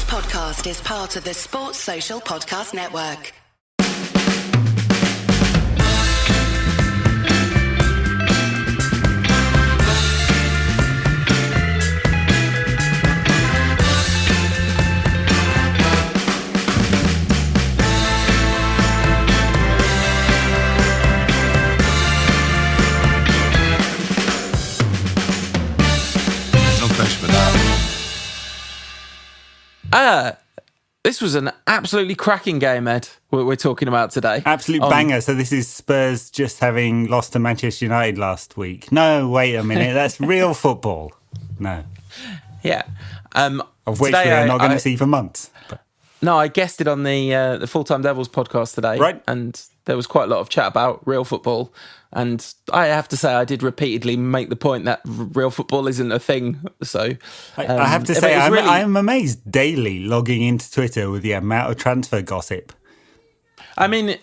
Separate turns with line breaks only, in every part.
podcast is part of the Sports Social Podcast Network.
This was an absolutely cracking game, Ed, what we're talking about today.
Absolute banger. So this is Spurs just having lost to Manchester United last week. No, wait a minute. That's real football. No.
Yeah.
Of which we are not going to see for months. But.
No, I guessed it on the Full-Time Devils podcast today.
Right.
And there was quite a lot of chat about real football. And I have to say, I did repeatedly make the point that real football isn't a thing. So
I have to say, I'm amazed daily logging into Twitter with the amount of transfer gossip.
I mean,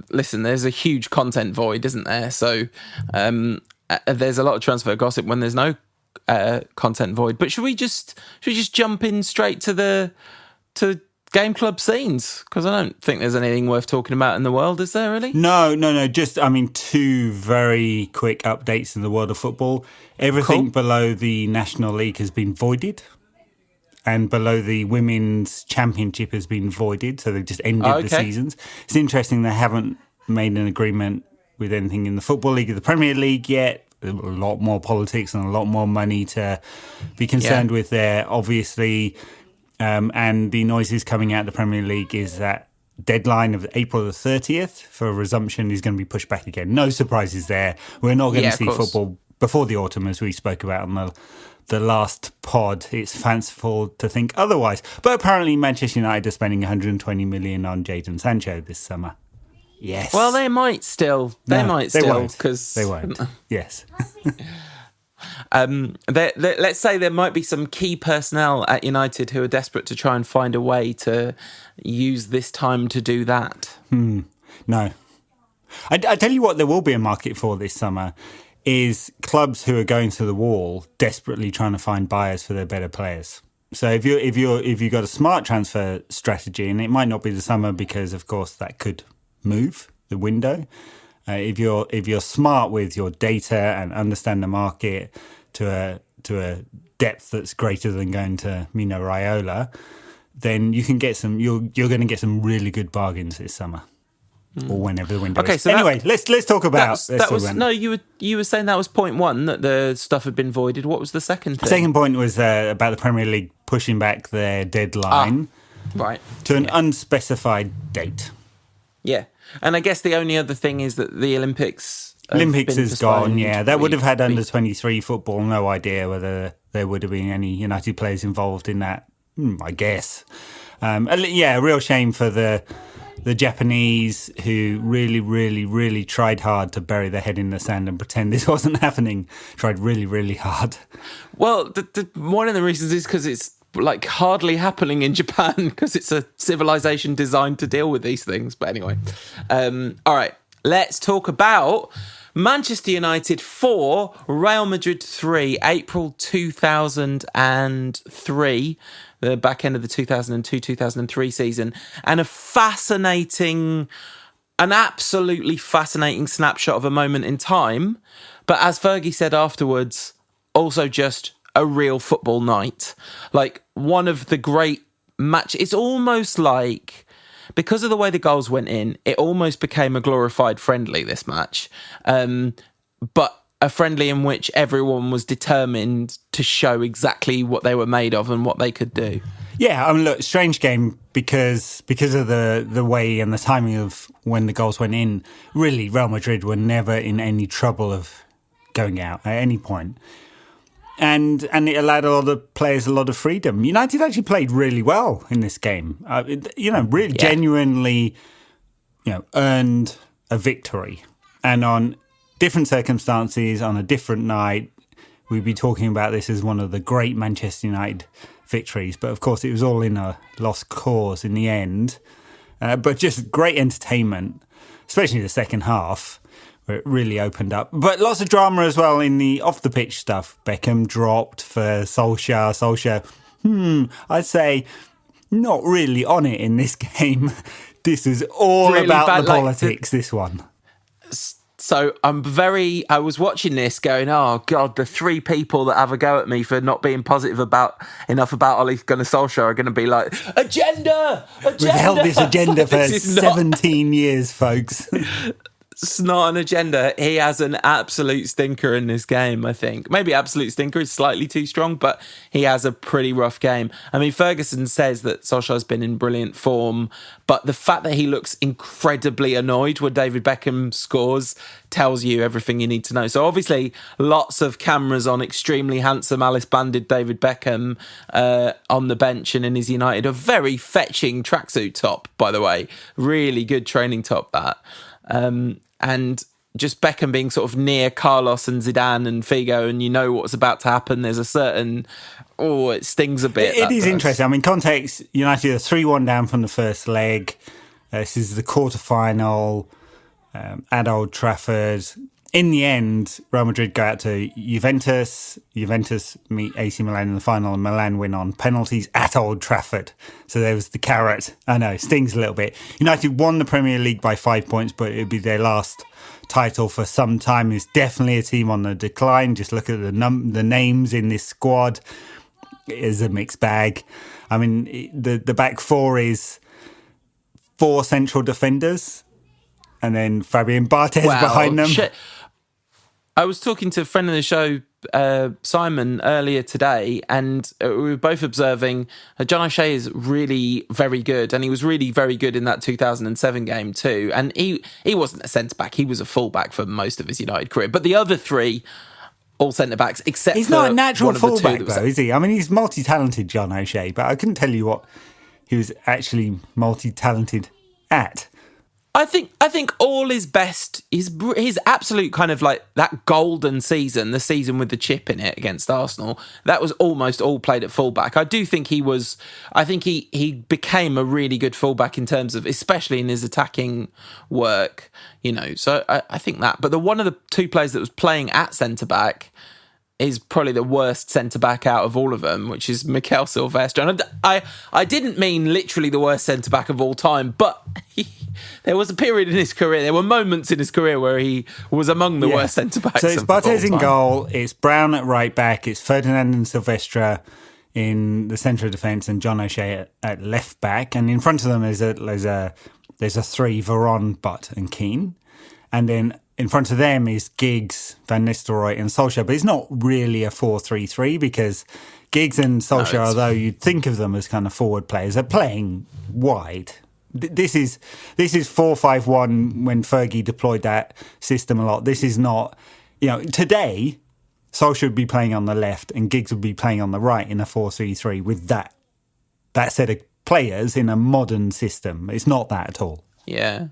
listen, there's a huge content void, isn't there? So there's a lot of transfer gossip when there's no content void. But should we just jump in straight to Game Club scenes? Because I don't think there's anything worth talking about in the world, is there really?
No. Just, two very quick updates in the world of football. Everything below the National League has been voided. And below the Women's Championship has been voided. So they've just ended the seasons. It's interesting they haven't made an agreement with anything in the Football League or the Premier League yet. A lot more politics and a lot more money to be concerned with there, obviously. And the noises coming out of the Premier League is that deadline of April the 30th for resumption is going to be pushed back again. No surprises there. We're not going to see football before the autumn, as we spoke about on the last pod. It's fanciful to think otherwise. But apparently Manchester United are spending 120 million on Jadon Sancho this summer. Yes.
Well, they might still. They won't.
Because they won't. Yes.
Let's say there might be some key personnel at United who are desperate to try and find a way to use this time to do that.
No. I tell you what there will be a market for this summer is clubs who are going to the wall desperately trying to find buyers for their better players. So if you've got a smart transfer strategy, and it might not be the summer because of course that could move the window. If you're smart with your data and understand the market to a depth that's greater than going to Mino Raiola, then you can get some. You're going to get some really good bargains this summer, or whenever the window is. So anyway, let's talk about.
You were saying that was point one, that the stuff had been voided. What was the second thing?
Second point was about the Premier League pushing back their deadline to an unspecified date.
Yeah. And I guess the only other thing is that the Olympics
is gone, yeah. That would have had under-23 football. No idea whether there would have been any United players involved in that, I guess. A real shame for the Japanese who really, really, really tried hard to bury their head in the sand and pretend this wasn't happening. Tried really, really hard.
Well, one of the reasons is because it's like hardly happening in Japan because it's a civilization designed to deal with these things. But anyway, all right, let's talk about Manchester United 4, Real Madrid 3, April 2003, the back end of the 2002-2003 season, and an absolutely fascinating snapshot of a moment in time. But as Fergie said afterwards, also just a real football night. Like one of the great match. It's almost like, because of the way the goals went in, it almost became a glorified friendly, this match. But a friendly in which everyone was determined to show exactly what they were made of and what they could do.
Yeah, I mean, look, strange game because of the way and the timing of when the goals went in. Really, Real Madrid were never in any trouble of going out at any point. And it allowed all the players a lot of freedom. United actually played really well in this game. Genuinely, earned a victory. And on different circumstances, on a different night, we'd be talking about this as one of the great Manchester United victories. But of course, it was all in a lost cause in the end. But just great entertainment, especially the second half, where it really opened up. But lots of drama as well in the off-the-pitch stuff. Beckham dropped for Solskjaer. I'd say not really on it in this game. This is all
really
about
bad,
the politics, this one.
So I was watching this going, oh God, the three people that have a go at me for not being positive enough about Ole Gunnar Solskjaer are going to be like, agenda!
We've held this agenda for 17 years, folks.
It's not an agenda. He has an absolute stinker in this game, I think. Maybe absolute stinker is slightly too strong, but he has a pretty rough game. I mean, Ferguson says that Solskjaer's been in brilliant form, but the fact that he looks incredibly annoyed when David Beckham scores tells you everything you need to know. So obviously, lots of cameras on extremely handsome Alice-banded David Beckham on the bench and in his United. A very fetching tracksuit top, by the way. Really good training top, that. And just Beckham being sort of near Carlos and Zidane and Figo, and you know what's about to happen. There's a certain, it stings a bit.
It is interesting. I mean, context, United are 3-1 down from the first leg. This is the quarter-final at Old Trafford. In the end, Real Madrid go out to Juventus. Juventus meet AC Milan in the final, and Milan win on penalties at Old Trafford. So there was the carrot. I know, stings a little bit. United won the Premier League by 5 points, but it would be their last title for some time. It's definitely a team on the decline. Just look at the names in this squad. It is a mixed bag. I mean, the back four is 4 central defenders, and then Fabian Barthez behind them.
Shit. I was talking to a friend of the show, Simon, earlier today, and we were both observing John O'Shea is really very good, and he was really very good in that 2007 game too. And he wasn't a centre-back, he was a full-back for most of his United career. But the other three, all centre-backs, except
he's
for
not a natural full-back,
though,
is he? I mean, he's multi-talented, John O'Shea, but I couldn't tell you what he was actually multi-talented at.
I think all his best, his absolute kind of like that golden season, the season with the chip in it against Arsenal, that was almost all played at fullback. I think he became a really good fullback in terms of, especially in his attacking work, so I think that. But one of the two players that was playing at centre-back is probably the worst centre-back out of all of them, which is Mikel Silvestre. And I didn't mean literally the worst centre-back of all time, but there was a period in his career, there were moments in his career where he was among the worst centre-backs.
So it's Barthez in goal, it's Brown at right back, it's Ferdinand and Silvestre in the centre of defence, and John O'Shea at left back. And in front of them there's a three, Varane, Butt and Keane. And then in front of them is Giggs, Van Nistelrooy and Solskjaer. But it's not really a 4-3-3 because Giggs and Solskjaer, although you'd think of them as kind of forward players, are playing wide. This is 4-5-1 when Fergie deployed that system a lot. This is not, today Solskjaer would be playing on the left and Giggs would be playing on the right in a 4-3-3 with that set of players in a modern system. It's not that at all.
Yeah.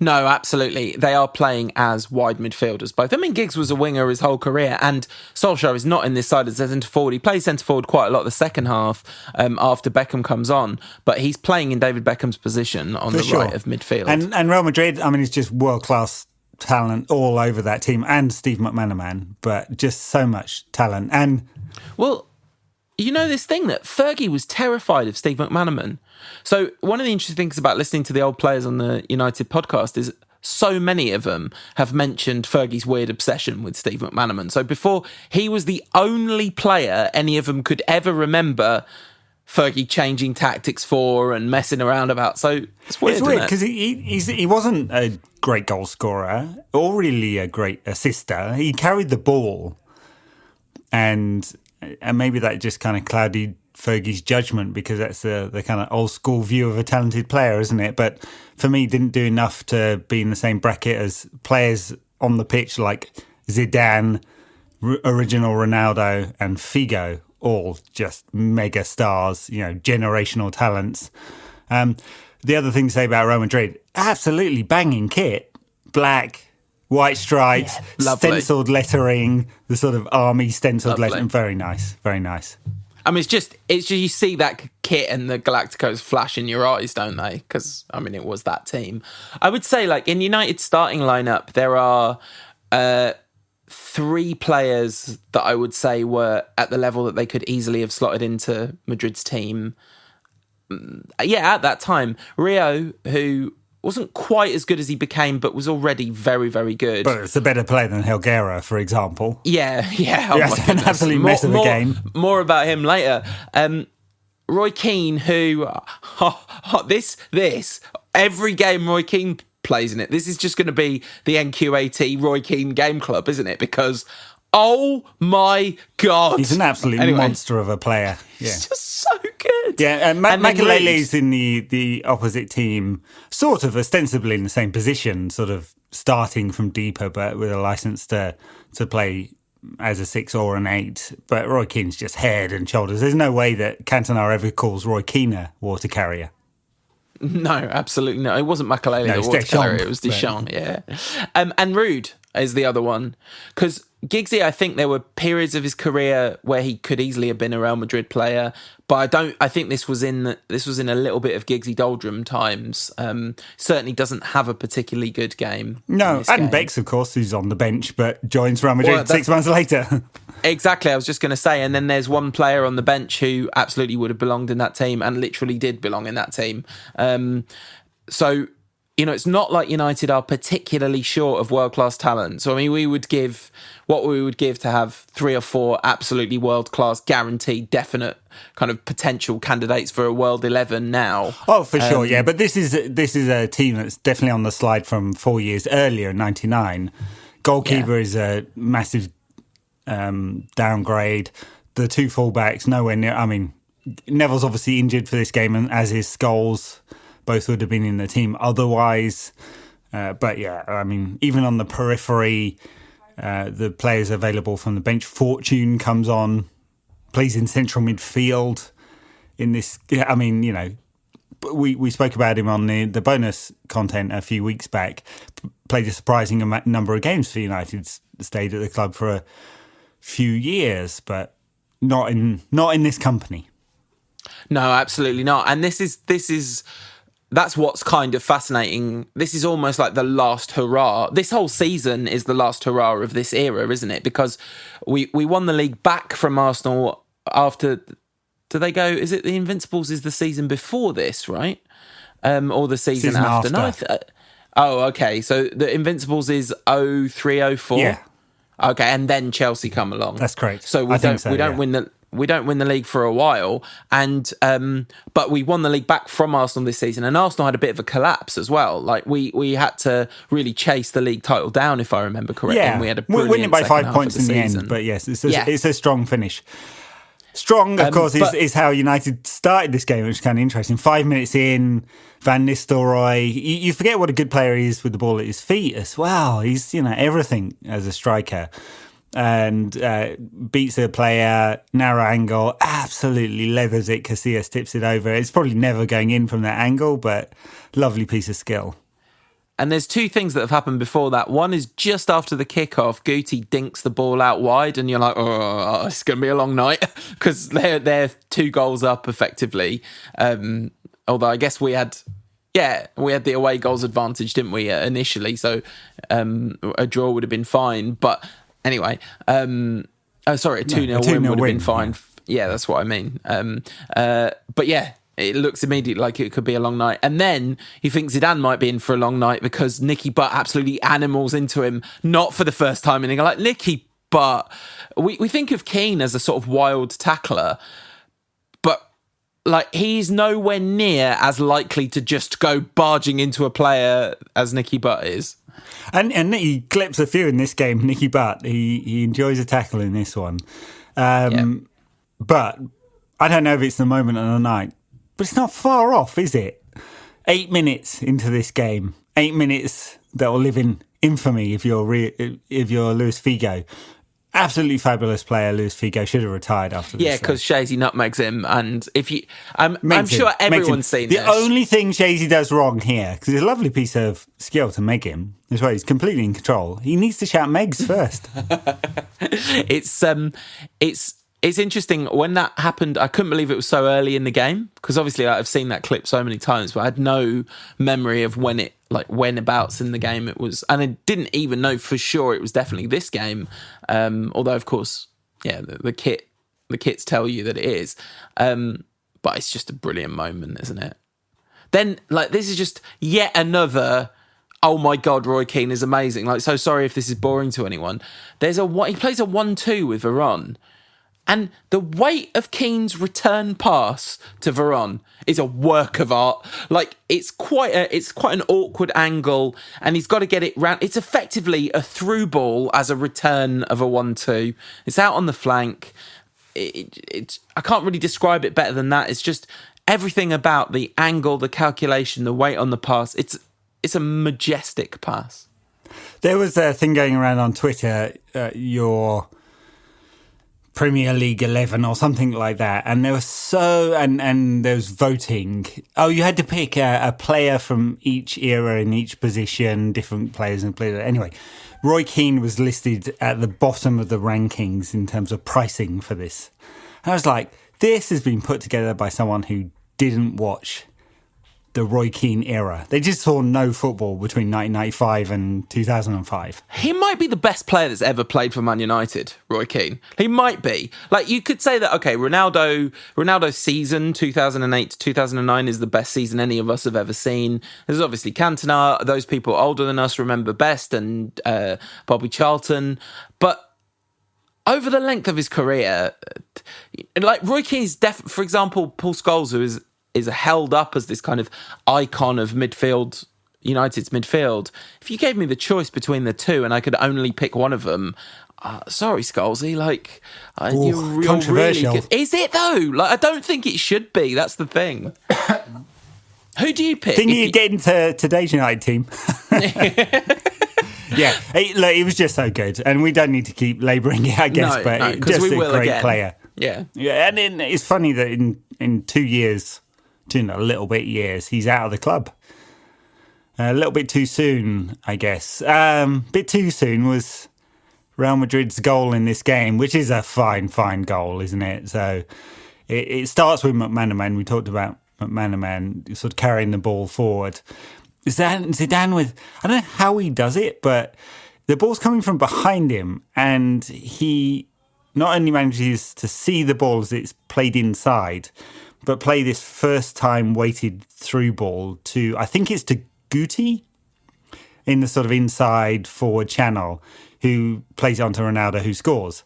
No, absolutely. They are playing as wide midfielders, both. I mean, Giggs was a winger his whole career, and Solskjaer is not in this side as a centre-forward. He plays centre-forward quite a lot the second half after Beckham comes on, but he's playing in David Beckham's position on the right of midfield.
And Real Madrid, I mean, it's just world-class talent all over that team, and Steve McManaman, but just so much talent. And
well, this thing that Fergie was terrified of Steve McManaman. So one of the interesting things about listening to the old players on the United podcast is so many of them have mentioned Fergie's weird obsession with Steve McManaman. So before, he was the only player any of them could ever remember Fergie changing tactics for and messing around about. So it's weird
because he wasn't a great goal scorer or really a great assister. He carried the ball, and maybe that just kind of clouded Fergie's judgment because that's the kind of old school view of a talented player, isn't it? But for me, didn't do enough to be in the same bracket as players on the pitch like Zidane, original Ronaldo and Figo, all just mega stars, generational talents. The other thing to say about Real Madrid, absolutely banging kit, black, white stripes, stenciled lettering, the sort of army stenciled lettering. Very nice, very nice.
I mean, it's just you see that kit and the Galacticos flash in your eyes, don't they? Because, I mean, it was that team. I would say, like, in United's starting lineup, there are 3 players that I would say were at the level that they could easily have slotted into Madrid's team. at that time, Rio, who wasn't quite as good as he became, but was already very, very good.
But it's a better player than Helguera, for example.
Yeah. Oh
yeah,
my
an
goodness.
absolute mess of a game.
More about him later. Roy Keane, who this every game Roy Keane plays in it. This is just going to be the NQAT Roy Keane Game Club, isn't it? Because oh my God,
he's an absolute monster of a player. Yeah.
He's just so good.
Yeah, and Makelele's in the opposite team, sort of ostensibly in the same position, sort of starting from deeper, but with a license to play as a 6 or an 8. But Roy Keane's just head and shoulders. There's no way that Cantona ever calls Roy Keane a water carrier.
No, absolutely no. It wasn't Makelele that water carrier. It was Deschamps, yeah. And Rude is the other one. Because Giggsy, I think there were periods of his career where he could easily have been a Real Madrid player, but I think this was in a little bit of Giggsy doldrum times. Certainly doesn't have a particularly good game.
No, and Bex, of course, who's on the bench but joins Real Madrid 6 months later.
Exactly, I was just going to say, and then there's one player on the bench who absolutely would have belonged in that team and literally did belong in that team. So, it's not like United are particularly short of world-class talent. So, I mean, we would give to have 3 or 4 absolutely world-class, guaranteed, definite kind of potential candidates for a World 11 now.
Oh, for sure, yeah. But this is a team that's definitely on the slide from 4 years earlier, in 99. Goalkeeper is a massive downgrade. The 2 fullbacks, nowhere near. I mean, Neville's obviously injured for this game, and as is Scholes. Both would have been in the team otherwise. But yeah, I mean, even on the periphery, the players available from the bench. Fortune comes on, plays in central midfield. In this, I mean, we spoke about him on the bonus content a few weeks back. Played a surprising number of games for United. Stayed at the club for a few years, but not in this company.
No, absolutely not. And this is. That's what's kind of fascinating. This is almost like the last hurrah. This whole season is the last hurrah of this era, isn't it? Because we won the league back from Arsenal after... Do they go... Is it the Invincibles is the season before this, right? Or the season after? No, okay. So the Invincibles is 03-04?
Yeah.
Okay, and then Chelsea come along.
That's correct.
So we don't win the league for a while, and but we won the league back from Arsenal this season, and Arsenal had a bit of a collapse as well. Like we had to really chase the league title down, if I remember correctly.
Yeah,
and we had a
win it by 5 points in the
season.
end. But yes, it's a strong finish. Strong, of course, is how United started this game, which is kind of interesting. 5 minutes in, Van Nistelrooy. You forget what a good player he is with the ball at his feet as well. He's everything as a striker. And beats a player, narrow angle, absolutely leathers it. Casillas tips it over. It's probably never going in from that angle, but lovely piece of skill.
And there's 2 things that have happened before that. One is just after the kickoff, Guti dinks the ball out wide, and you're like, oh, it's going to be a long night, because they're 2 goals up effectively. Although I guess we had the away goals advantage, didn't we, initially? So a draw would have been fine, but. Anyway, a 2-0 win would have been fine. Yeah, that's what I mean. But yeah, it looks immediately like it could be a long night. And then you think Zidane might be in for a long night because Nicky Butt absolutely animals into him, not for the first time. And you're like, Nicky Butt, we think of Keane as a sort of wild tackler, but like he's nowhere near as likely to just go barging into a player as Nicky Butt is.
And he clips a few in this game, Nicky Butt. He enjoys a tackle in this one. But I don't know if it's the moment of the night. But it's not far off, is it? 8 minutes into this game. 8 minutes that will live in infamy if you're Luis Figo. Absolutely fabulous player, Luis Figo. Should have retired after this.
Yeah, because Shazy nutmegs him, and if you, I'm sure everyone's seen this.
The only thing Shazy does wrong here, because it's a lovely piece of skill to meg him as well. He's completely in control. He needs to shout Megs first.
It's interesting when that happened. I couldn't believe it was so early in the game, because obviously I've seen that clip so many times, but I had no memory of whenabouts in the game it was, and I didn't even know for sure it was definitely this game. Although of course, yeah, the kits tell you that it is. but it's just a brilliant moment, isn't it? Then, like, this is just yet another, oh my God, Roy Keane is amazing. Like, so sorry if this is boring to anyone. He plays a 1-2 with Varane. And the weight of Keane's return pass to Varane is a work of art. Like, it's quite an awkward angle, and he's got to get it round. It's effectively a through ball as a return of a 1-2. It's out on the flank. I can't really describe it better than that. It's just everything about the angle, the calculation, the weight on the pass. It's a majestic pass.
There was a thing going around on Twitter, your Premier League 11 or something like that, and there was and there was voting. Oh, you had to pick a player from each era in each position, different players and players. Anyway, Roy Keane was listed at the bottom of the rankings in terms of pricing for this. And I was like, this has been put together by someone who didn't watch the Roy Keane era. They just saw no football between 1995 and 2005.
He might be the best player that's ever played for Man United, Roy Keane. He might be. Like, you could say that, okay, Ronaldo's season, 2008 to 2009, is the best season any of us have ever seen. There's obviously Cantona. Those people older than us remember best, and Bobby Charlton. But over the length of his career, like, Roy Keane's for example, Paul Scholes, who is held up as this kind of icon of midfield, United's midfield. If you gave me the choice between the two and I could only pick one of them, sorry, Scholesy, like, you're
controversial.
Really good. Is it though? Like, I don't think it should be. That's the thing. Who do you pick?
Think you get into today's United team? Yeah, it was just so good, and we don't need to keep labouring it, I guess. But just a great player.
Yeah,
and it's funny that in 2 years. A little bit years, he's out of the club. A little bit too soon, I guess. Bit too soon was Real Madrid's goal in this game, which is a fine goal, isn't it? So it starts with McManaman. We talked about McManaman sort of carrying the ball forward. Zidane with, I don't know how he does it, but the ball's coming from behind him, and he not only manages to see the ball as it's played inside, but play this first-time weighted through ball to, I think it's to Guti in the sort of inside forward channel, who plays it onto Ronaldo, who scores.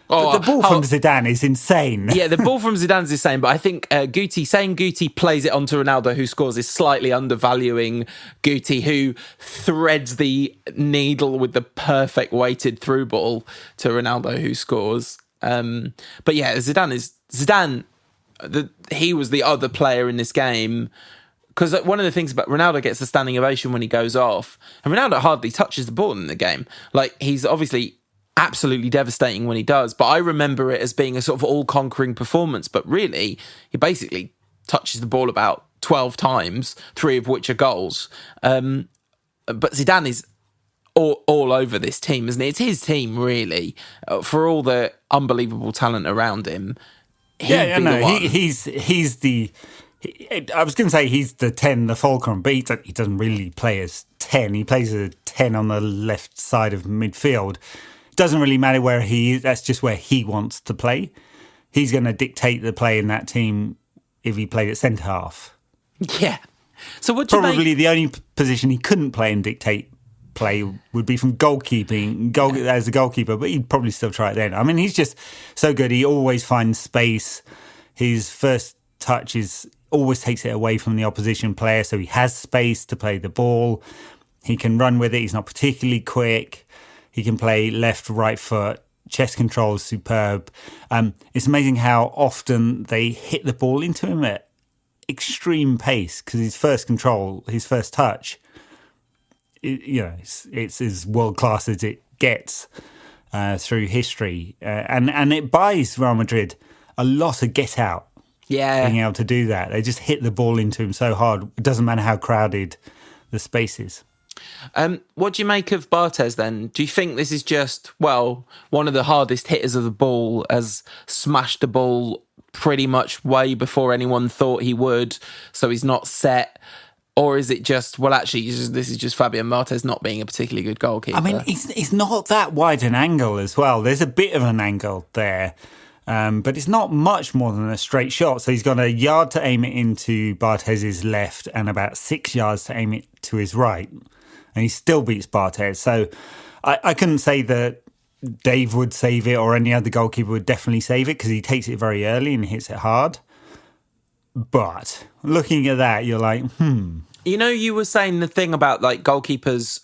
But the ball from Zidane is insane.
Yeah, the ball from Zidane is insane, but I think Guti plays it onto Ronaldo, who scores, is slightly undervaluing Guti, who threads the needle with the perfect weighted through ball to Ronaldo, who scores. But yeah, Zidane. He was the other player in this game, because one of the things about Ronaldo gets the standing ovation when he goes off, and Ronaldo hardly touches the ball in the game. Like, he's obviously absolutely devastating when he does, but I remember it as being a sort of all-conquering performance. But really, he basically touches the ball about 12 times, 3 of which are goals. But Zidane is all over this team, isn't it? It's his team, really, for all the unbelievable talent around him. I was going to say he's the 10, the fulcrum, but he doesn't really play as 10. He plays as a 10 on the left side of midfield. It doesn't really matter where he is. That's just where he wants to play. He's going to dictate the play in that team if he played at centre half. Yeah. So
probably the only position he couldn't play and dictate play would be from goalkeeping as a goalkeeper, but he'd probably still try it then. I mean, he's just so good. He always finds space. His first touch always takes it away from the opposition player, so he has space to play the ball. He can run with it. He's not particularly quick. He can play left, right foot. Chest control is superb. It's amazing how often they hit the ball into him at extreme pace, because his first touch, it's as world class as it gets through history, and it buys Real Madrid a lot of get out.
Yeah,
being able to do that, they just hit the ball into him so hard. It doesn't matter how crowded the space is.
What do you make of Barthez then? Do you think this is just, one of the hardest hitters of the ball, has smashed the ball pretty much way before anyone thought he would, so he's not set? Or is it just, this is just Fabian Barthez not being a particularly good goalkeeper?
I mean, it's not that wide an angle as well. There's a bit of an angle there. But it's not much more than a straight shot. So he's got a yard to aim it into Bartez's left and about 6 yards to aim it to his right. And he still beats Barthez. So I couldn't say that Dave would save it or any other goalkeeper would definitely save it because he takes it very early and hits it hard. But looking at that, you're like,
You know, you were saying the thing about like goalkeepers,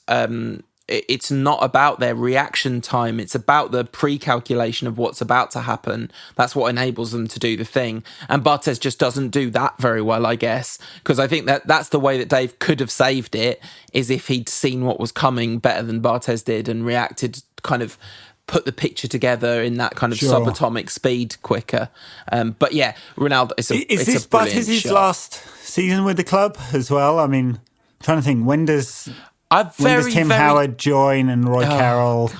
it's not about their reaction time. It's about the pre-calculation of what's about to happen. That's what enables them to do the thing. And Barthez just doesn't do that very well, I guess, because I think that's the way that Dave could have saved it, is if he'd seen what was coming better than Barthez did and reacted, kind of put the picture together in that kind of subatomic speed quicker. But yeah, Ronaldo, it's a brilliant
Bartez's
shot.
last season with the club as well? I mean, I'm trying to think, when does Tim Howard join and Roy Carroll?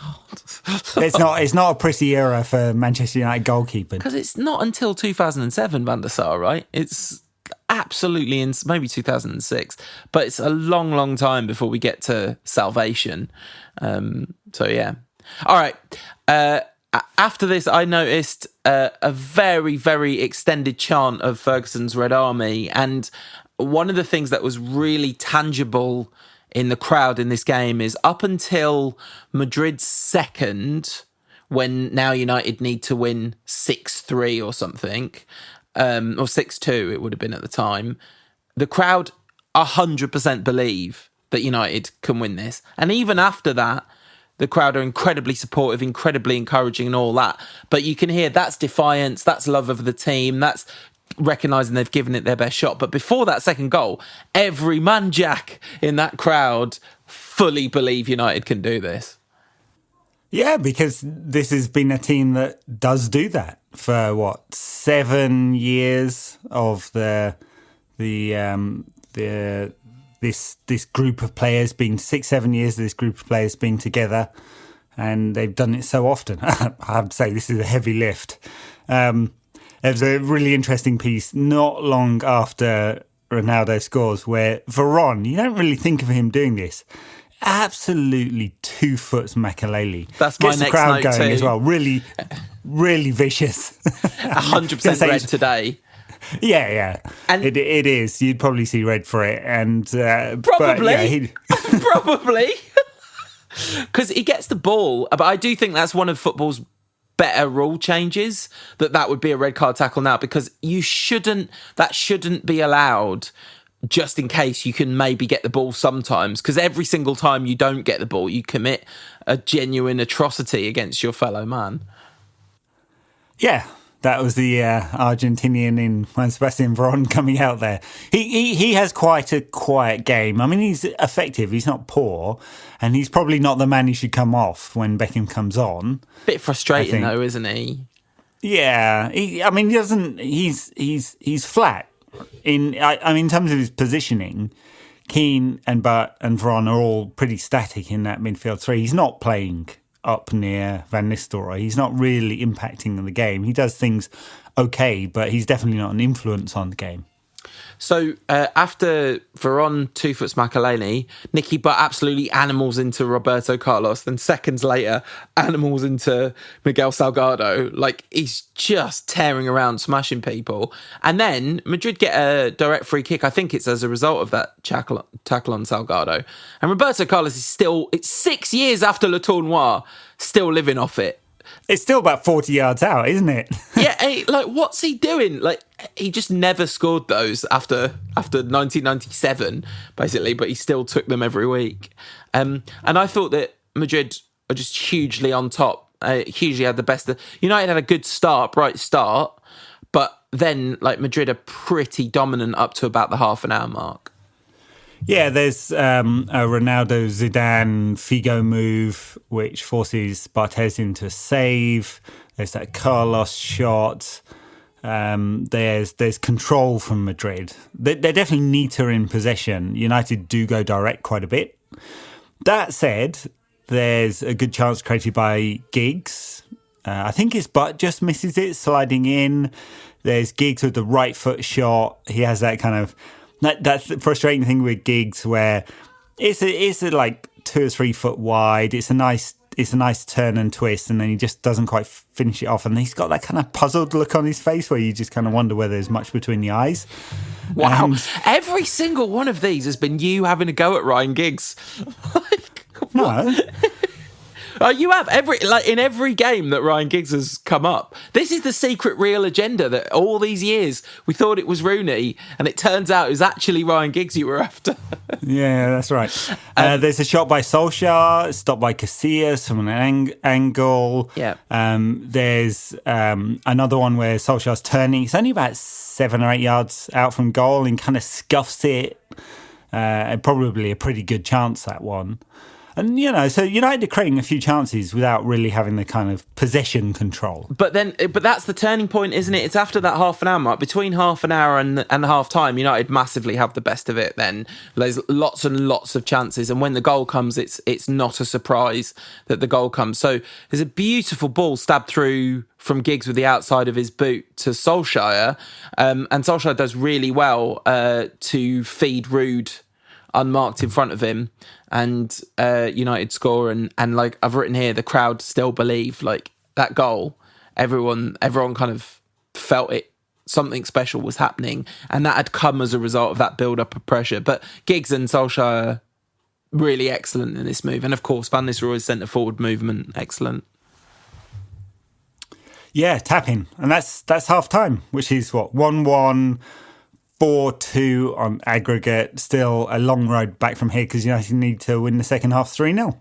It's not a pretty era for Manchester United goalkeeping.
Because it's not until 2007, Van der Sar, right? It's absolutely maybe 2006, but it's a long, long time before we get to salvation. So yeah. All right. After this, I noticed a very, very extended chant of Ferguson's Red Army. And one of the things that was really tangible in the crowd in this game is up until Madrid's second, when now United need to win 6-3 or something, or 6-2 it would have been at the time, the crowd 100% believe that United can win this. And even after that, the crowd are incredibly supportive, incredibly encouraging and all that. But you can hear that's defiance, that's love of the team, that's recognising they've given it their best shot. But before that second goal, every man jack in that crowd fully believe United can do this.
Yeah, because this has been a team that does do that for 7 years of this group of players being 6-7 years of this group of players being together, and they've done it so often. I have to say, this is a heavy lift. There was a really interesting piece not long after Ronaldo scores where Varane, you don't really think of him doing this, absolutely 2 foots Makaleli.
That's my
Gets
next
the crowd
note
going
too.
as well. Really, really vicious.
100% red today.
Yeah.
And
it is. You'd probably see red for it. And
probably. Probably. Because he gets the ball. But I do think that's one of football's better rule changes, that would be a red card tackle now, because that shouldn't be allowed just in case you can maybe get the ball sometimes, because every single time you don't get the ball, you commit a genuine atrocity against your fellow man. Yeah.
That was the Argentinian in Juan Sebastian Veron coming out there. He has quite a quiet game. I mean, he's effective. He's not poor. And he's probably not the man who should come off when Beckham comes on.
Bit frustrating, though, isn't he?
Yeah. He's flat. In terms of his positioning, Keane and Butt and Veron are all pretty static in that midfield three. He's not playing up near Van Nistelrooy. He's not really impacting on the game. He does things okay, but he's definitely not an influence on the game.
So after Veron 2 foots Makaleli, Nicky Butt absolutely animals into Roberto Carlos. Then seconds later, animals into Miguel Salgado. Like, he's just tearing around, smashing people. And then Madrid get a direct free kick. I think it's as a result of that tackle on Salgado. And Roberto Carlos is it's 6 years after Le Tournoi, still living off it.
It's still about 40 yards out, isn't it?
Yeah, what's he doing? Like, he just never scored those after 1997, basically, but he still took them every week. And I thought that Madrid are just hugely on top, hugely had the best. United had a good bright start, but then Madrid are pretty dominant up to about the half an hour mark.
Yeah, there's a Ronaldo Zidane Figo move, which forces Barthez into a save. There's that Carlos shot. There's control from Madrid. They're definitely neater in possession. United do go direct quite a bit. That said, there's a good chance created by Giggs. I think his butt just misses it, sliding in. There's Giggs with the right foot shot. He has that kind of... That's the frustrating thing with Giggs, where it's like 2 or 3 foot wide. It's a nice it's a nice turn and twist, and then he just doesn't quite finish it off. And he's got that kind of puzzled look on his face where you just kind of wonder whether there's much between the eyes.
Wow. Every single one of these has been you having a go at Ryan Giggs.
No.
You have in every game that Ryan Giggs has come up. This is the secret real agenda that all these years we thought it was Rooney, and it turns out it was actually Ryan Giggs you were after.
Yeah, that's right. There's a shot by Solskjaer, stopped by Casillas from an angle.
Yeah.
There's another one where Solskjaer's turning. It's only about 7 or 8 yards out from goal and kind of scuffs it. Probably a pretty good chance, that one. And, so United are creating a few chances without really having the kind of possession control.
But that's the turning point, isn't it? It's after that half an hour mark. Between half an hour and half time, United massively have the best of it then. There's lots and lots of chances. And when the goal comes, it's not a surprise that the goal comes. So there's a beautiful ball stabbed through from Giggs with the outside of his boot to Solskjaer. And Solskjaer does really well to feed Rude unmarked in front of him, and United score, and like I've written here, the crowd still believe, like, that goal, everyone kind of felt it, something special was happening, and that had come as a result of that build-up of pressure. But Giggs and Solskjaer really excellent in this move, and of course Van Nistelrooy's centre forward movement excellent.
Yeah, tapping, and that's half time, which is what, 1-1, 4-2 on aggregate. Still a long road back from here because United need to win the second half 3-0.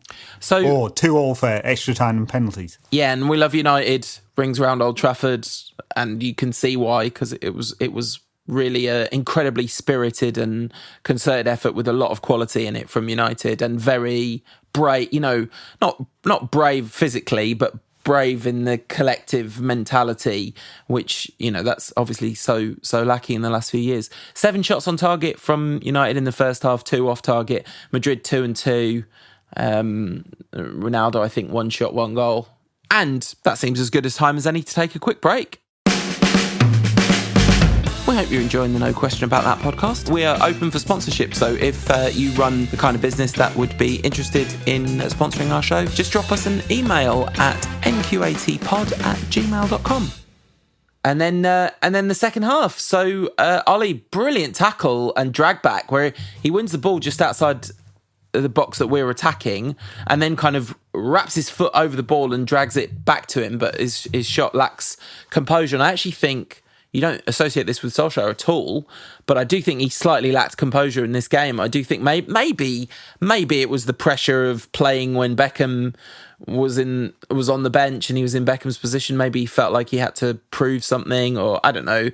Or 2-2 for extra time and penalties.
Yeah, and we love United. Rings around Old Trafford, and you can see why, because it was really an incredibly spirited and concerted effort with a lot of quality in it from United, and very brave. Not brave physically, but brave in the collective mentality, which that's obviously so lacking in the last few years. 7 shots on target from United in the first half, 2 off target. Madrid 2-2. Ronaldo, I think, 1 shot, 1 goal, and that seems as good a time as any to take a quick break. We hope you're enjoying the No Question About That podcast. We are open for sponsorship, so if you run the kind of business that would be interested in sponsoring our show, just drop us an email at nqatpod@gmail.com. And then the second half. So Ollie, brilliant tackle and drag back where he wins the ball just outside the box that we're attacking, and then kind of wraps his foot over the ball and drags it back to him, but his shot lacks composure. And I actually think you don't associate this with Solskjaer at all, but I do think he slightly lacked composure in this game. I do think maybe it was the pressure of playing when Beckham was on the bench and he was in Beckham's position. Maybe he felt like he had to prove something, or I don't know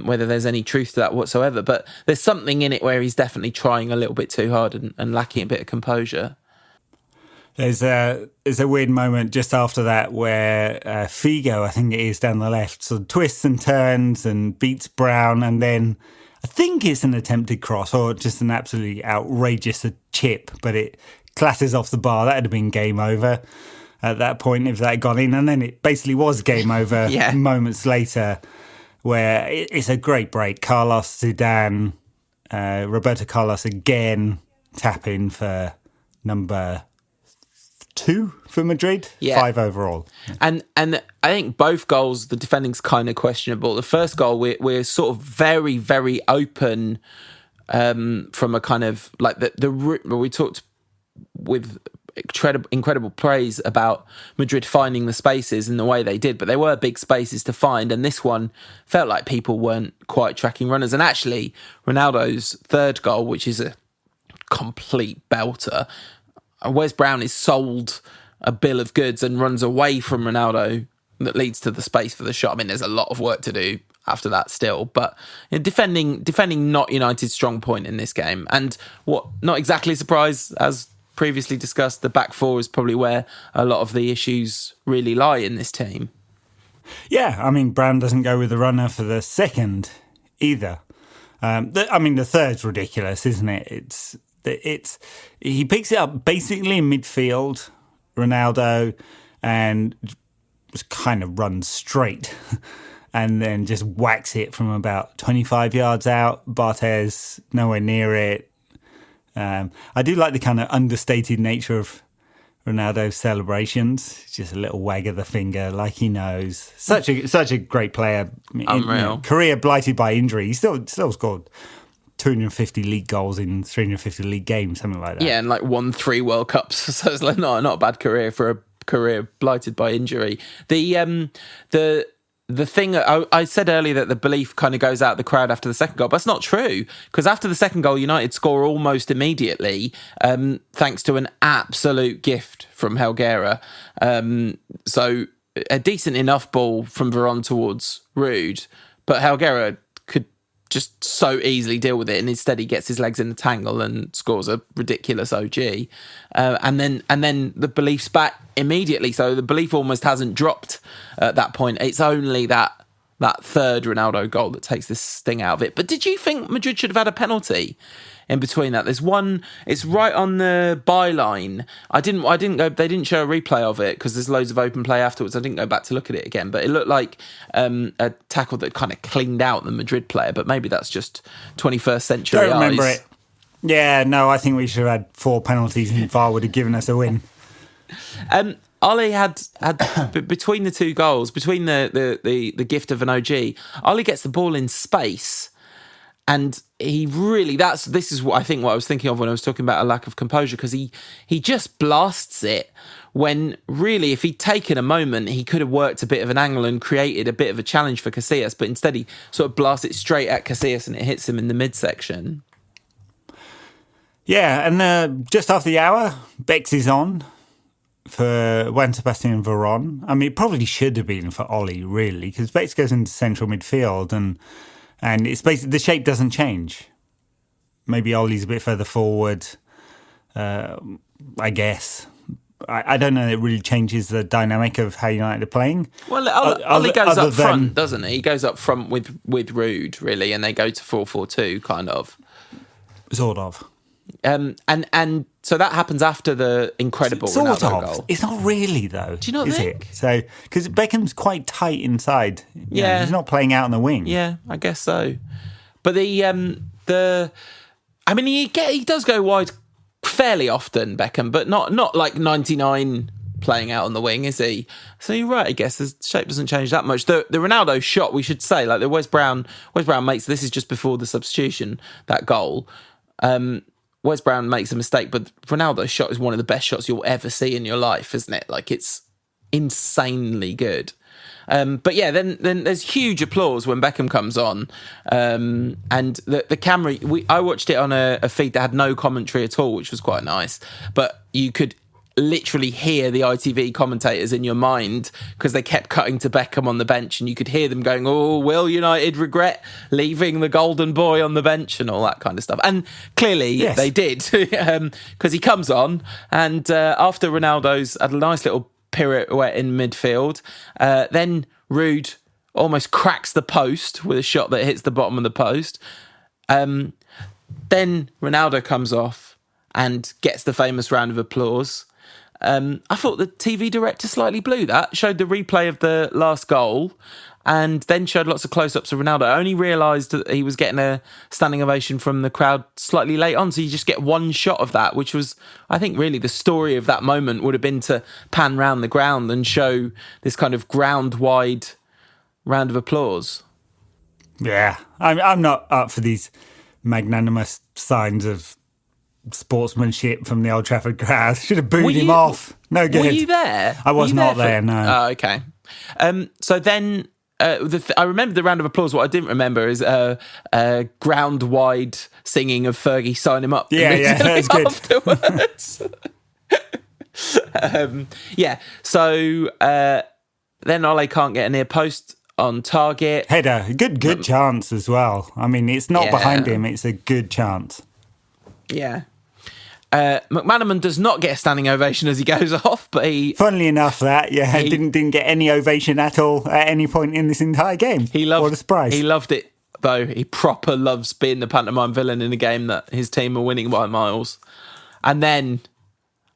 whether there's any truth to that whatsoever. But there's something in it where he's definitely trying a little bit too hard and lacking a bit of composure.
There's a weird moment just after that where Figo, I think it is, down the left, sort of twists and turns and beats Brown, and then I think it's an attempted cross or just an absolutely outrageous chip, but it classes off the bar. That would have been game over at that point if that had gone in, and then it basically was game over moments later, where it's a great break. Carlos, Zidane, Roberto Carlos again tapping for number 2 for Madrid, 5 overall.
And I think both goals, the defending's kind of questionable. The first goal, we're sort of very, very open from a kind of like the we talked with incredible praise about Madrid finding the spaces in the way they did, but they were big spaces to find, and this one felt like people weren't quite tracking runners. And actually, Ronaldo's third goal, which is a complete belter, Wes Brown is sold a bill of goods and runs away from Ronaldo that leads to the space for the shot. I mean, there's a lot of work to do after that still, but defending not United's strong point in this game. And what, not exactly a surprise, as previously discussed, the back four is probably where a lot of the issues really lie in this team.
Yeah, I mean, Brown doesn't go with the runner for the second either. The third's ridiculous, isn't it? He picks it up basically in midfield, Ronaldo, and just kind of runs straight and then just whacks it from about 25 yards out. Barthez nowhere near it. I do like the kind of understated nature of Ronaldo's celebrations. Just a little wag of the finger, like he knows. Such a great player.
Unreal.
Career blighted by injury. He still scored 250 league goals in 350 league games, something like that.
Yeah, and like won 3 World Cups. So it's like not a bad career for a career blighted by injury. The thing I said earlier that the belief kind of goes out the crowd after the second goal, but that's not true, because after the second goal, United score almost immediately, thanks to an absolute gift from Helguera. So a decent enough ball from Varane towards Rude, but Helguera could just so easily deal with it, and instead he gets his legs in the tangle and scores a ridiculous OG. And then the belief's back immediately, so the belief almost hasn't dropped at that point. It's only that third Ronaldo goal that takes this sting out of it. But did you think Madrid should have had a penalty in between that? There's one, it's right on the byline. I didn't go, they didn't show a replay of it because there's loads of open play afterwards. I didn't go back to look at it again, but it looked like a tackle that kind of cleaned out the Madrid player, but maybe that's just 21st century eyes.
Don't remember it. Yeah, no, I think we should have had 4 penalties and VAR would have given us a win.
Ollie had between the 2 goals, between the gift of an OG, Ollie gets the ball in space, and he really this is what I was thinking of when I was talking about a lack of composure, because he just blasts it when really if he'd taken a moment he could have worked a bit of an angle and created a bit of a challenge for Casillas, but instead he sort of blasts it straight at Casillas and it hits him in the midsection.
Yeah, and just after the hour, Bex is on for Juan Sebastian Varane. I mean, it probably should have been for Ollie, really, because Bex goes into central midfield and it's basically the shape doesn't change. Maybe Ollie's a bit further forward, I guess. I don't know. It really changes the dynamic of how United are playing.
Well, Ollie goes up front, doesn't he? He goes up front with Rude, really, and they go to 4-4-2, kind of.
Sort of.
And so that happens after the incredible Ronaldo goal.
It's not really, though.
Do you not think?
So, because Beckham's quite tight inside.
Yeah,
he's not playing out on the wing.
Yeah, I guess so. But he does go wide fairly often, Beckham, but not like 99 playing out on the wing, is he? So you're right, I guess the shape doesn't change that much. The Ronaldo shot, we should say, like the Wes Brown makes, this is just before the substitution, that goal. Wes Brown makes a mistake, but Ronaldo's shot is one of the best shots you'll ever see in your life, isn't it? Like, it's insanely good. But yeah, then there's huge applause when Beckham comes on, and the camera. I watched it on a feed that had no commentary at all, which was quite nice. But you could literally hear the ITV commentators in your mind because they kept cutting to Beckham on the bench, and you could hear them going, "Oh, will United regret leaving the golden boy on the bench?" and all that kind of stuff. And clearly they did, because he comes on, and after Ronaldo's had a nice little pirouette in midfield, then Rude almost cracks the post with a shot that hits the bottom of the post. Then Ronaldo comes off and gets the famous round of applause. I thought the TV director slightly blew that, showed the replay of the last goal, and then showed lots of close-ups of Ronaldo. I only realised that he was getting a standing ovation from the crowd slightly late on, so you just get one shot of that, which was, I think, really the story of that moment would have been to pan round the ground and show this kind of ground-wide round of applause.
Yeah, I'm not up for these magnanimous signs of sportsmanship from the Old Trafford crowd. Should have booed him off. No good.
Were you there?
I was not there, no.
Oh, okay. So then I remember the round of applause. What I didn't remember is ground-wide singing of Fergie "Sign Him Up."
Yeah, that's good.
Afterwards. So then Ole can't get a near post on target.
Header, good chance as well. I mean, it's not behind him; it's a good chance.
Yeah. McManaman does not get a standing ovation as he goes off, but he...
Funnily enough, he didn't get any ovation at all at any point in this entire game. What a surprise.
He loved it, though. He proper loves being the pantomime villain in a game that his team are winning by miles. And then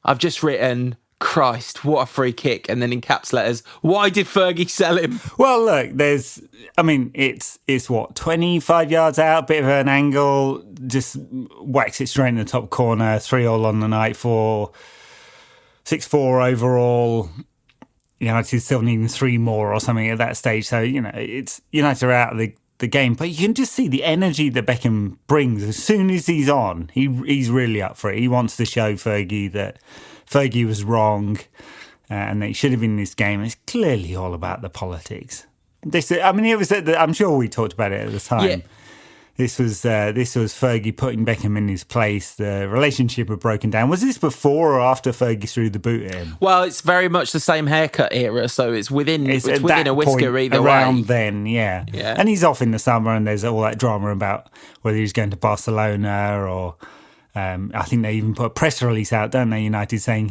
I've just written, Christ, what a free kick. And then in caps letters, why did Fergie sell him?
Well, look, it's what, 25 yards out, bit of an angle, just whacks it straight in the top corner, 3-3 on the night for 6-4 overall. United still needing 3 more or something at that stage. So, it's United are out of the game. But you can just see the energy that Beckham brings. As soon as he's on, he's really up for it. He wants to show Fergie that Fergie was wrong and that he should have been in this game. It's clearly all about the politics. I'm sure we talked about it at the time.
Yeah.
This was Fergie putting Beckham in his place. The relationship had broken down. Was this before or after Fergie threw the boot at him?
Well, it's very much the same haircut era, so it's within a whisker either
around
way.
Then, yeah. And he's off in the summer, and there's all that drama about whether he's going to Barcelona or. I think they even put a press release out, don't they? United saying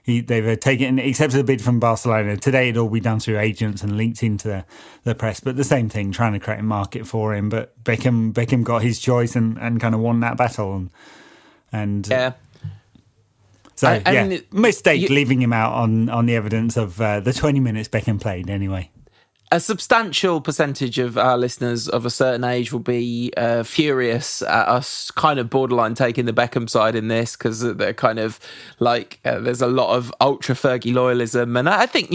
they've accepted a bid from Barcelona. Today it'll all be done through agents and linked into the press. But the same thing, trying to create a market for him. But Beckham got his choice and kind of won that battle. And
yeah.
So mistake leaving him out on the evidence of the 20 minutes Beckham played anyway.
A substantial percentage of our listeners of a certain age will be furious at us kind of borderline taking the Beckham side in this because they're kind of like there's a lot of ultra Fergie loyalism. And I think,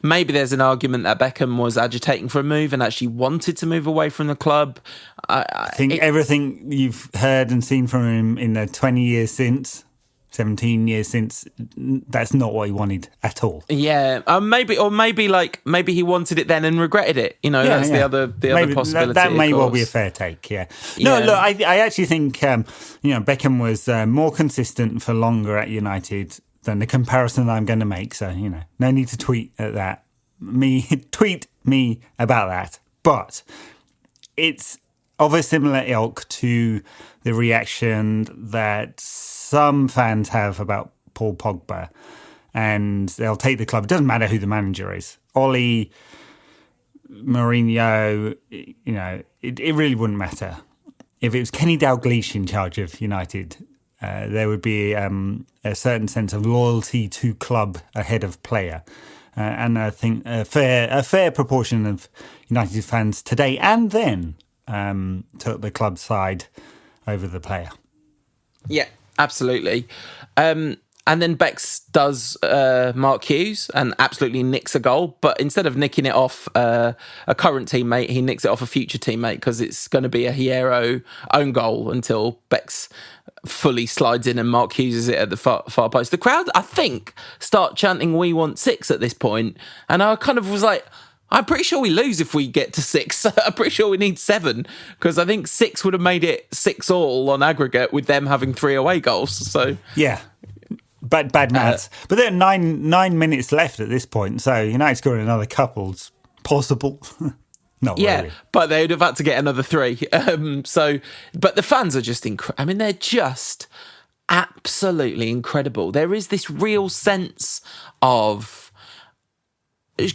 maybe there's an argument that Beckham was agitating for a move and actually wanted to move away from the club.
I think everything you've heard and seen from him in the 20 years since... 17 years since, that's not what he wanted at all.
Yeah, maybe he wanted it then and regretted it. The other possibility.
That may well be a fair take. Yeah. No, look, I actually think Beckham was more consistent for longer at United than the comparison that I'm going to make. So no need to tweet at that. Tweet me about that. But it's of a similar ilk to the reaction that some fans have about Paul Pogba, and they'll take the club. It doesn't matter who the manager is. Oli, Mourinho, it really wouldn't matter. If it was Kenny Dalglish in charge of United, there would be a certain sense of loyalty to club ahead of player. And I think a fair proportion of United fans today and then took the club side over the player.
Yeah. Absolutely. And then Bex does Mark Hughes and absolutely nicks a goal. But instead of nicking it off a current teammate, he nicks it off a future teammate because it's going to be a Hierro own goal until Bex fully slides in and Mark Hughes is it at the far post. The crowd, I think, start chanting, "We want 6" at this point. And I kind of was like... I'm pretty sure we lose if we get to 6. I'm pretty sure we need 7 because I think 6 would have made it 6-all on aggregate with them having 3 away goals. So
yeah, bad maths. But there are 9 minutes left at this point, so United scoring another couple's possible. Not really.
But they would have had to get another 3. But the fans are just incredible. I mean, they're just absolutely incredible. There is this real sense of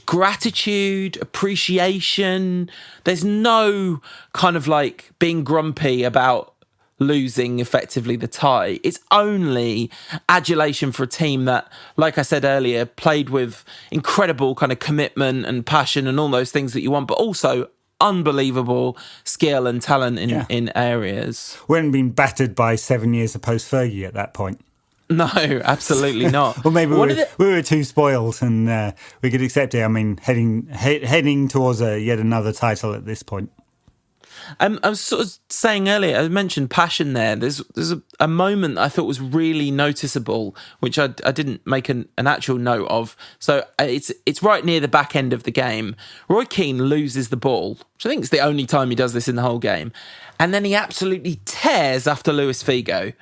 gratitude, appreciation. There's no kind of like being grumpy about losing effectively the tie. It's only adulation for a team that, like I said earlier, played with incredible kind of commitment and passion and all those things that you want, but also unbelievable skill and talent in areas.
We hadn't been battered by 7 years of post-Fergie at that point.
No, absolutely not.
Or maybe we were too spoiled and we could accept it. I mean, heading towards yet another title at this point.
I was sort of saying earlier, I mentioned passion there. There's a moment I thought was really noticeable, which I didn't make an actual note of. So it's right near the back end of the game. Roy Keane loses the ball, which I think is the only time he does this in the whole game. And then he absolutely tears after Luis Figo,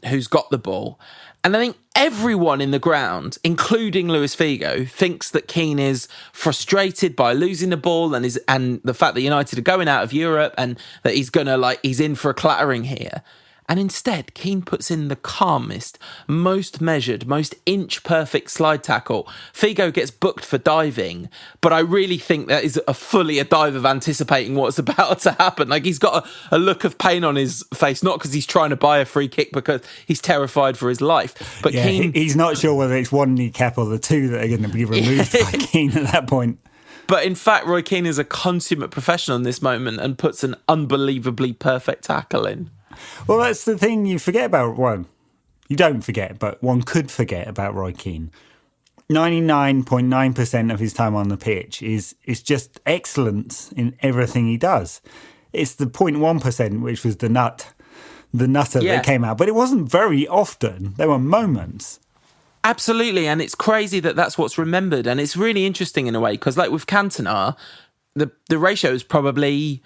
who's got the ball. And I think everyone in the ground, including Luis Figo, thinks that Keane is frustrated by losing the ball and the fact that United are going out of Europe and that he's in for a clattering here. And instead, Keane puts in the calmest, most measured, most inch-perfect slide tackle. Figo gets booked for diving, but I really think that is fully a dive of anticipating what's about to happen. Like, he's got a look of pain on his face, not because he's trying to buy a free kick, because he's terrified for his life. But yeah,
he's not sure whether it's one kneecap or the two that are going to be removed by Keane at that point.
But in fact, Roy Keane is a consummate professional in this moment and puts an unbelievably perfect tackle in.
Well, that's the thing you forget about one. You don't forget, but one could forget about Roy Keane. 99.9% of his time on the pitch is just excellence in everything he does. It's the 0.1%, which was the nutter that came out. But it wasn't very often. There were moments.
Absolutely, and it's crazy that that's what's remembered. And it's really interesting in a way, because like with Cantona, the ratio is probably,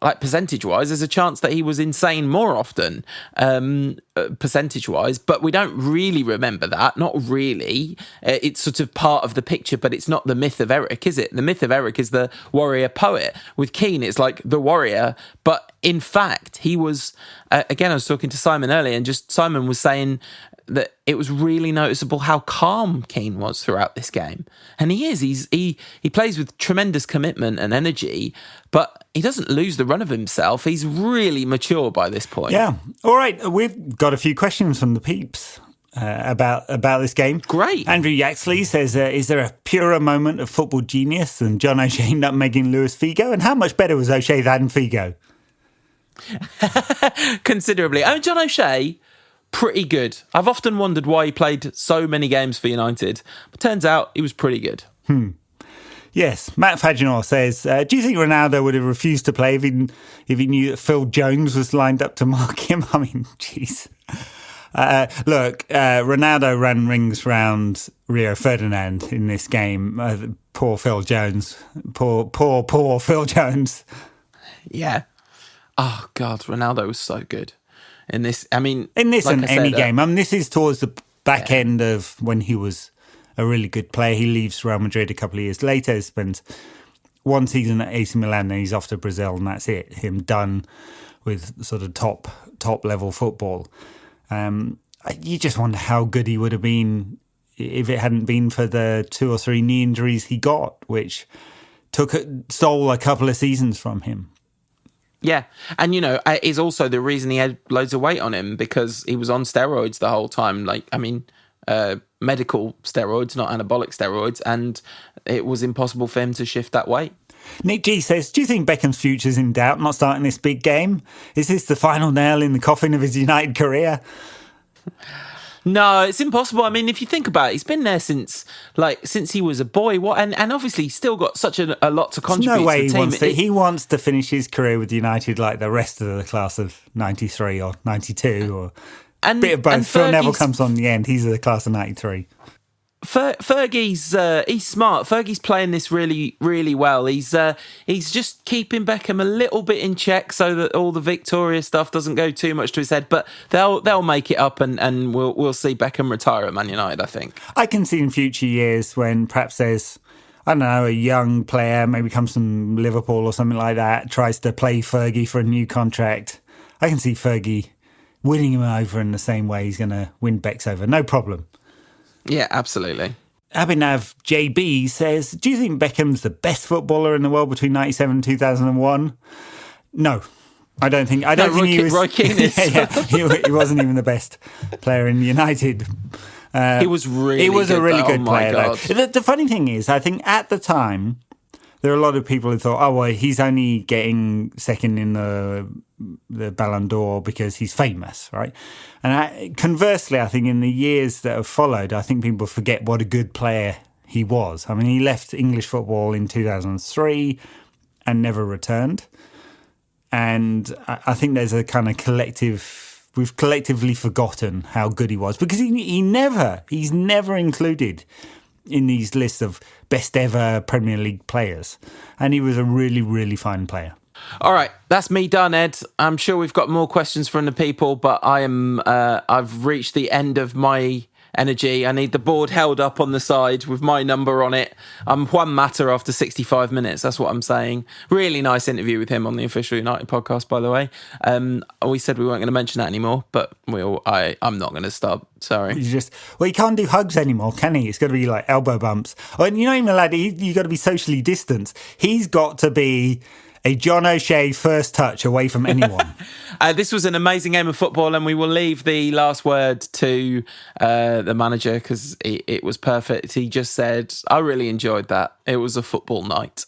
like percentage-wise, there's a chance that he was insane more often, percentage-wise, but we don't really remember that. Not really. It's sort of part of the picture, but it's not the myth of Eric, is it? The myth of Eric is the warrior poet. With Keane, it's like the warrior, but in fact, he was, again, I was talking to Simon earlier, and just Simon was saying that it was really noticeable how calm Keane was throughout this game. And he is. He plays with tremendous commitment and energy, but he doesn't lose the run of himself. He's really mature by this point.
Yeah. All right. We've got a few questions from the peeps about this game.
Great.
Andrew Yaxley says, is there a purer moment of football genius than John O'Shea nutmegging Luis Figo? And how much better was O'Shea than Figo?
Considerably. I mean, John O'Shea, pretty good. I've often wondered why he played so many games for United, but turns out he was pretty good.
Yes, Matt Faginor says, do you think Ronaldo would have refused to play if he knew that Phil Jones was lined up to mark him? I mean, jeez. Look, Ronaldo ran rings round Rio Ferdinand in this game. Poor Phil Jones. Poor Phil Jones.
Yeah. Oh, God, Ronaldo was so good. In this, I mean...
In this
like
and any game. I mean, this is towards the back end of when he was a really good player. He leaves Real Madrid a couple of years later, spends one season at AC Milan, then he's off to Brazil, and that's it. Him done with sort of top level football. You just wonder how good he would have been if it hadn't been for the 2 or 3 knee injuries he got, which stole a couple of seasons from him.
Yeah, and is also the reason he had loads of weight on him, because he was on steroids the whole time. Like, I mean, medical steroids, not anabolic steroids, and it was impossible for him to shift that weight.
Nick G says, do you think Beckham's future's in doubt not starting this big game? Is this the final nail in the coffin of his United career?
No, it's impossible. I mean, if you think about it, he's been there since he was a boy. And obviously he's still got such a lot to contribute
no way
to the team.
He wants to finish his career with United like the rest of the class of 93 or 92 or a bit of both. Phil Neville comes on the end. He's the class of 93.
Fergie's he's smart. Fergie's playing this really, really well. He's just keeping Beckham a little bit in check so that all the Victoria stuff doesn't go too much to his head. But they'll make it up, and we'll see Beckham retire at Man United, I think.
I can see in future years when perhaps there's, I don't know, a young player, maybe comes from Liverpool or something like that, tries to play Fergie for a new contract. I can see Fergie winning him over in the same way he's going to win Becks over. No problem.
Yeah, absolutely.
Abhinav JB says, do you think Beckham's the best footballer in the world between 97 and 2001? No, I don't think he was.
Roy Keane is.
He wasn't even the best player in United.
He was a
really good player.
God.
The funny thing is, I think at the time, there are a lot of people who thought, oh, well, he's only getting second in the Ballon d'Or because he's famous, right? And conversely, I think in the years that have followed, I think people forget what a good player he was. I mean, he left English football in 2003 and never returned. And I think there's a kind of we've collectively forgotten how good he was, because he's never included in these lists of best ever Premier League players. And he was a really, really fine player.
All right, that's me done, Ed. I'm sure we've got more questions from the people, but I've reached the end of my energy. I need the board held up on the side with my number on it. I'm Juan Mata after 65 minutes. That's what I'm saying. Really nice interview with him on the Official United podcast, by the way. We said we weren't going to mention that anymore, but I'm not going to stop. Sorry.
He can't do hugs anymore, can he? It's got to be like elbow bumps. And you know, even lad, you've got to be socially distanced. He's got to be a John O'Shea first touch away from anyone.
This was an amazing game of football, and we will leave the last word to the manager, because it was perfect. He just said, I really enjoyed that. It was a football night.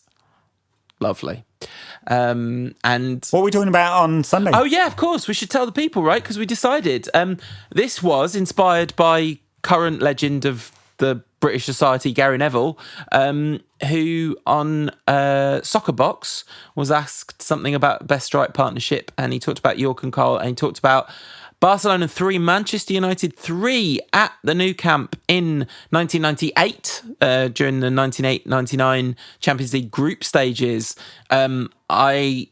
Lovely. And
what are we talking about on Sunday?
Oh, yeah, of course. We should tell the people, right? Because we decided. This was inspired by current legend of the British society, Gary Neville, who on Soccer Box was asked something about best strike partnership, and he talked about York and Cole, and he talked about Barcelona 3, Manchester United 3 at the Nou Camp in 1998 during the 98-99 Champions League group stages. I,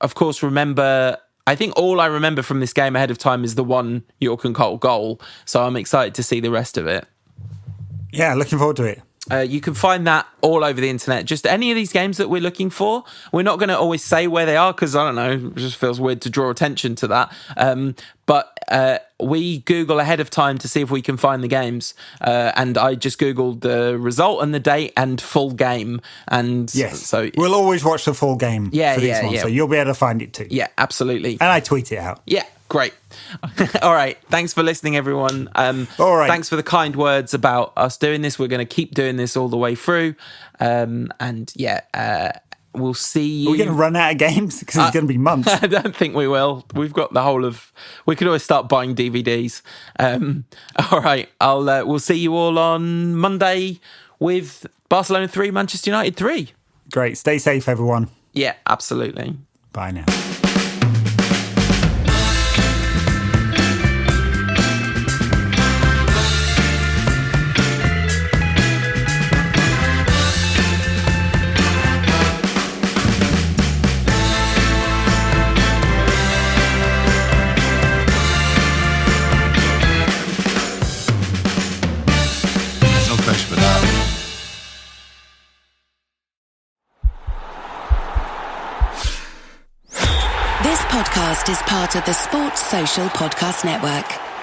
of course, remember... I think all I remember from this game ahead of time is the one York and Cole goal, so I'm excited to see the rest of it.
Yeah, looking forward to it.
You can find that all over the internet. Just any of these games that we're looking for. We're not going to always say where they are because, I don't know, it just feels weird to draw attention to that. But we Google ahead of time to see if we can find the games. And I just Googled the result and the date and full game. And
yes,
so
we'll always watch the full game for this one, so you'll be able to find it too.
Yeah, absolutely.
And I tweet it out.
Yeah. Great. All right. Thanks for listening, everyone.
All right.
Thanks for the kind words about us doing this. We're going to keep doing this all the way through. We'll see you.
Are we going to run out of games? Because it's going to be months.
I don't think we will. We've got the whole of... We could always start buying DVDs. All right. We'll see you all on Monday with Barcelona 3, Manchester United 3.
Great. Stay safe, everyone.
Yeah, absolutely.
Bye now.
This podcast is part of the Sports Social Podcast Network.